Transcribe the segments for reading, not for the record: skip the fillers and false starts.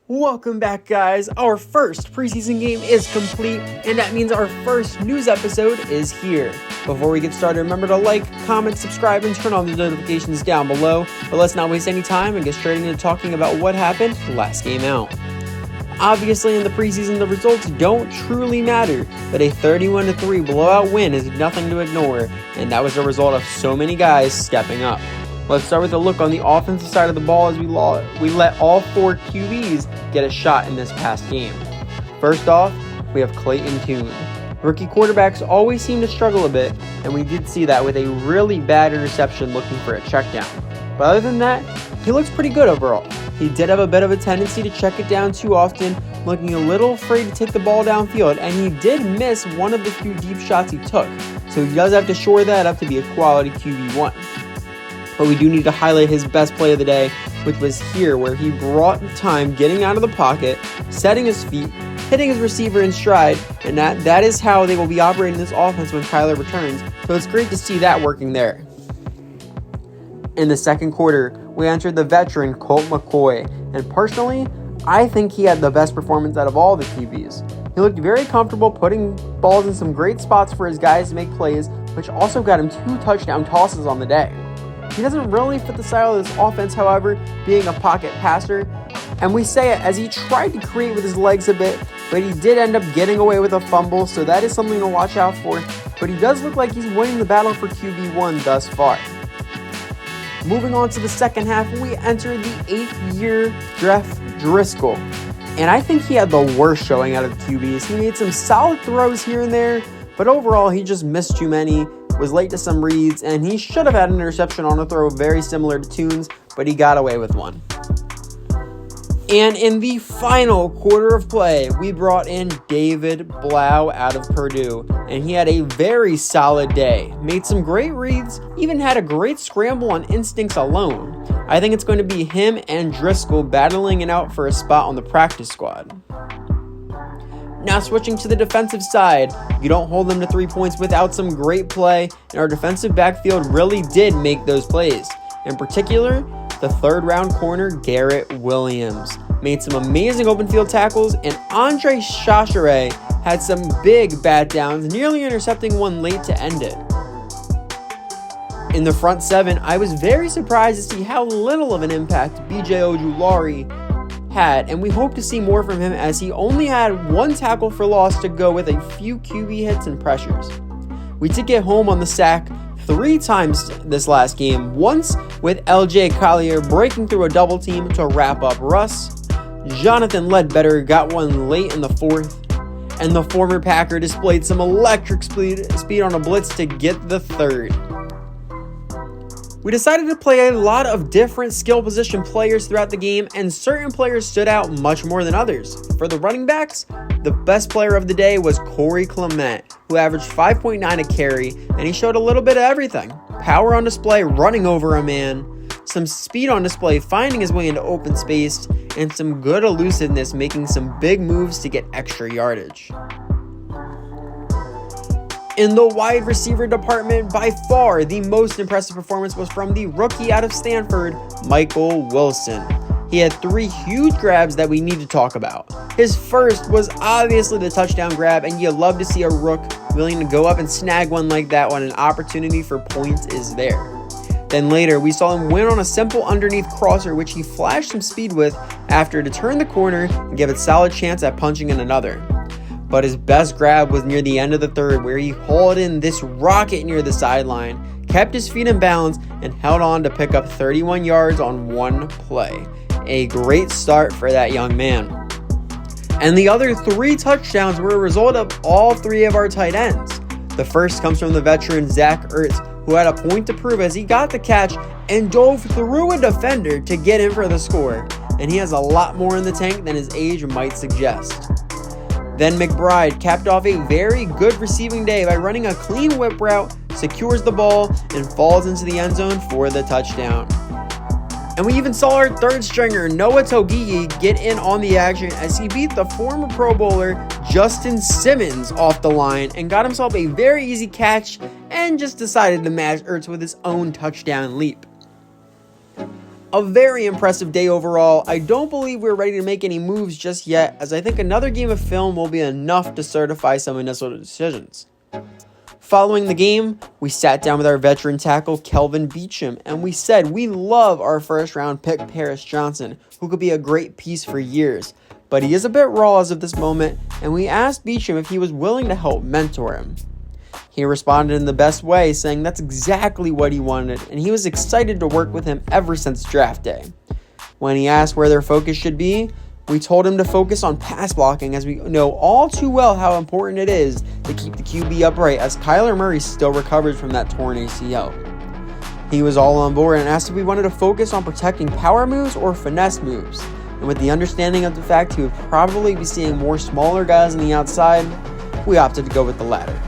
Welcome back, guys. Our first preseason game is complete, and that means our first news episode is here. Before we get started, remember to like, comment, subscribe, and turn on the notifications down below. But let's not waste any time and get straight into talking about what happened last game out. Obviously, in the preseason, the results don't truly matter, but a 31-3 blowout win is nothing to ignore, and that was a result of so many guys stepping up. Let's start with a look on the offensive side of the ball as we let all four QBs get a shot in this past game. First off, we have Clayton Tune. Rookie quarterbacks always seem to struggle a bit, and we did see that with a really bad interception looking for a check down. But other than that, he looks pretty good overall. He did have a bit of a tendency to check it down too often, looking a little afraid to take the ball downfield, and he did miss one of the few deep shots he took, so he does have to shore that up to be a quality QB1. But we do need to highlight his best play of the day, which was here, where he brought time getting out of the pocket, setting his feet, hitting his receiver in stride, and that is how they will be operating this offense when Kyler returns, so it's great to see that working there. In the second quarter, we entered the veteran Colt McCoy, and personally, I think he had the best performance out of all the QBs. He looked very comfortable putting balls in some great spots for his guys to make plays, which also got him 2 touchdown tosses on the day. He doesn't really fit the style of this offense, however, being a pocket passer, and we say it as he tried to create with his legs a bit, but he did end up getting away with a fumble, so that is something to watch out for, but he does look like he's winning the battle for QB1 thus far. Moving on to the second half, we entered the 8th year Jeff Driscoll, and I think he had the worst showing out of the QBs. He made some solid throws here and there, but overall he just missed too many, was late to some reads, and he should have had an interception on a throw very similar to Tune's, but he got away with one. And in the final quarter of play, we brought in David Blau out of Purdue, and he had a very solid day. Made some great reads, even had a great scramble on instincts alone. I think it's going to be him and Driscoll battling it out for a spot on the practice squad. Now switching to the defensive side, you don't hold them to 3 points without some great play, and our defensive backfield really did make those plays. In particular, the third-round corner Garrett Williams made some amazing open field tackles, and Andre Chachere had some big bat downs, nearly intercepting one late to end it. In the front seven, I was very surprised to see how little of an impact B.J. Ojulari had, and we hope to see more from him as he only had 1 tackle for loss to go with a few QB hits and pressures. We did get home on the sack 3 times this last game, once with LJ Collier breaking through a double team to wrap up Russ. Jonathan Ledbetter got one late in the 4th, and the former Packer displayed some electric speed on a blitz to get the 3rd. We decided to play a lot of different skill position players throughout the game, and certain players stood out much more than others. For the running backs, the best player of the day was Clement, who averaged 5.9 a carry, and he showed a little bit of everything. Power on display, running over a man, some speed on display, finding his way into open space, and some good elusiveness, making some big moves to get extra yardage. In the wide receiver department, by far the most impressive performance was from the rookie out of Stanford, Michael Wilson. He had 3 huge grabs that we need to talk about. His first was obviously the touchdown grab, and you love to see a rook willing to go up and snag one like that when an opportunity for points is there. Then later, we saw him win on a simple underneath crosser, which he flashed some speed with after to turn the corner and give it a solid chance at punching in another. But his best grab was near the end of the 3rd, where he hauled in this rocket near the sideline, kept his feet in balance, and held on to pick up 31 yards on 1 play. A great start for that young man. And the other 3 touchdowns were a result of all 3 of our tight ends. The first comes from the veteran Zach Ertz, who had a point to prove as he got the catch and dove through a defender to get in for the score. And he has a lot more in the tank than his age might suggest. Then McBride capped off a very good receiving day by running a clean whip route, secures the ball, and falls into the end zone for the touchdown. And we even saw our 3rd stringer, Noah Togiyi, get in on the action as he beat the former Pro Bowler Justin Simmons off the line and got himself a very easy catch and just decided to match Ertz with his own touchdown leap. A very impressive day overall. I don't believe we're ready to make any moves just yet, as I think another game of film will be enough to certify some initial decisions. Following the game, we sat down with our veteran tackle, Kelvin Beachum, and we said we love our first round pick, Paris Johnson, who could be a great piece for years, but he is a bit raw as of this moment, and we asked Beachum if he was willing to help mentor him. He responded in the best way, saying that's exactly what he wanted, and he was excited to work with him ever since draft day. When he asked where their focus should be, we told him to focus on pass blocking, as we know all too well how important it is to keep the QB upright, as Kyler Murray still recovers from that torn ACL. He was all on board and asked if we wanted to focus on protecting power moves or finesse moves, and with the understanding of the fact he would probably be seeing more smaller guys on the outside, we opted to go with the latter.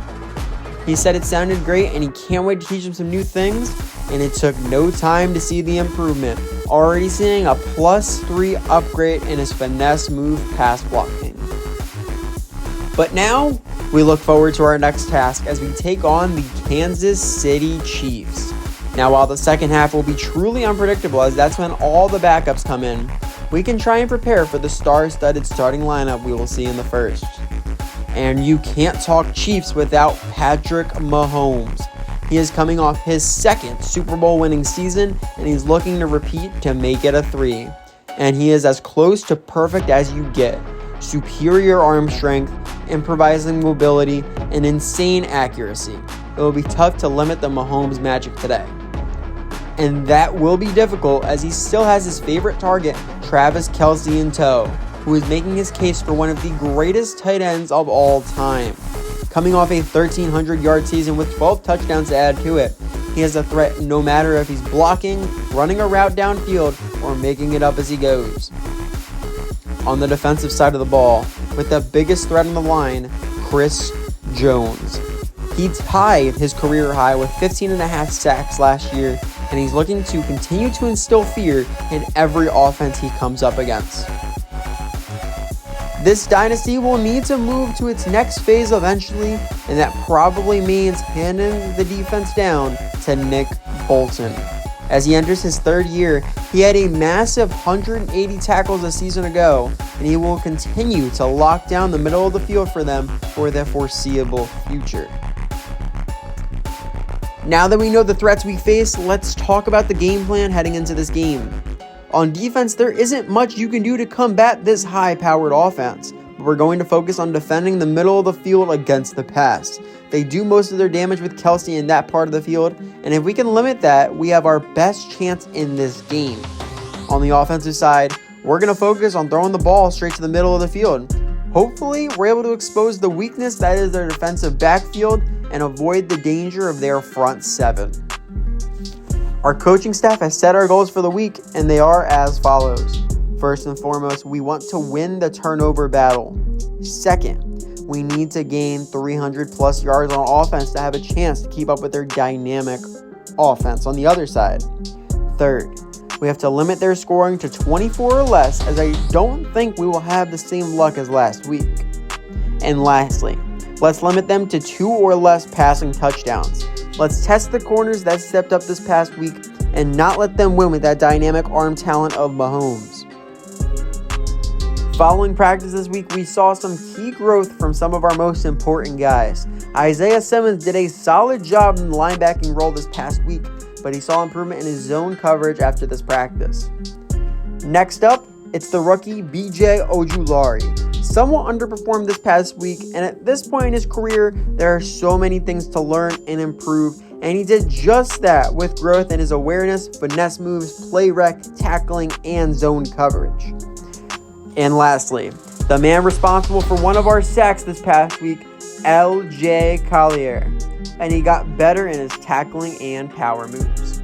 He said it sounded great and he can't wait to teach him some new things, and it took no time to see the improvement, already seeing a +3 upgrade in his finesse move pass blocking. But now, we look forward to our next task as we take on the Kansas City Chiefs. Now, while the second half will be truly unpredictable, as that's when all the backups come in, we can try and prepare for the star-studded starting lineup we will see in the first. And you can't talk Chiefs without Patrick Mahomes. He is coming off his second Super Bowl winning season, and he's looking to repeat to make it a 3. And he is as close to perfect as you get. Superior arm strength, improvising mobility, and insane accuracy. It will be tough to limit the Mahomes magic today. And that will be difficult, as he still has his favorite target, Travis Kelce, in tow, who is making his case for one of the greatest tight ends of all time. Coming off a 1,300-yard season with 12 touchdowns to add to it, he is a threat no matter if he's blocking, running a route downfield, or making it up as he goes. On the defensive side of the ball, with the biggest threat on the line, Chris Jones. He tied his career high with 15.5 sacks last year, and he's looking to continue to instill fear in every offense he comes up against. This dynasty will need to move to its next phase eventually, and that probably means handing the defense down to Nick Bolton. As he enters his third year, he had a massive 180 tackles a season ago, and he will continue to lock down the middle of the field for them for the foreseeable future. Now that we know the threats we face, let's talk about the game plan heading into this game. On defense, there isn't much you can do to combat this high-powered offense, but we're going to focus on defending the middle of the field against the pass. They do most of their damage with Kelce in that part of the field, and if we can limit that, we have our best chance in this game. On the offensive side, we're going to focus on throwing the ball straight to the middle of the field. Hopefully, we're able to expose the weakness that is their defensive backfield and avoid the danger of their front seven. Our coaching staff has set our goals for the week, and they are as follows. First and foremost, we want to win the turnover battle. Second, we need to gain 300 plus yards on offense to have a chance to keep up with their dynamic offense on the other side. Third, we have to limit their scoring to 24 or less, as I don't think we will have the same luck as last week. And lastly, let's limit them to 2 or less passing touchdowns. Let's test the corners that stepped up this past week and not let them win with that dynamic arm talent of Mahomes. Following practice this week, we saw some key growth from some of our most important guys. Isaiah Simmons did a solid job in the linebacking role this past week, but he saw improvement in his zone coverage after this practice. Next up, it's the rookie BJ Ojulari. Somewhat underperformed this past week, and at this point in his career, there are so many things to learn and improve, and he did just that with growth in his awareness, finesse moves, play rec, tackling, and zone coverage. And lastly, the man responsible for one of our sacks this past week, L.J. Collier, and he got better in his tackling and power moves.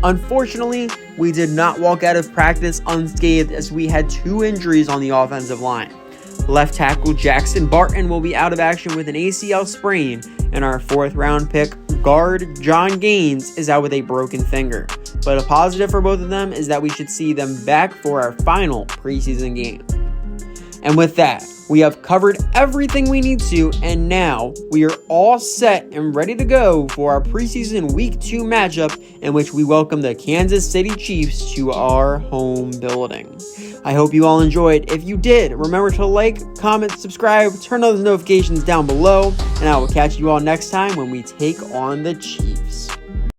Unfortunately, we did not walk out of practice unscathed, as we had 2 injuries on the offensive line. Left tackle Jackson Barton will be out of action with an ACL sprain, and our 4th round pick, guard John Gaines, is out with a broken finger. But a positive for both of them is that we should see them back for our final preseason game. And with that, We have covered everything we need to, and now we are all set and ready to go for our preseason Week 2 matchup in which we welcome the Kansas City Chiefs to our home building. I hope you all enjoyed. If you did, remember to like, comment, subscribe, turn on those notifications down below, and I will catch you all next time when we take on the Chiefs.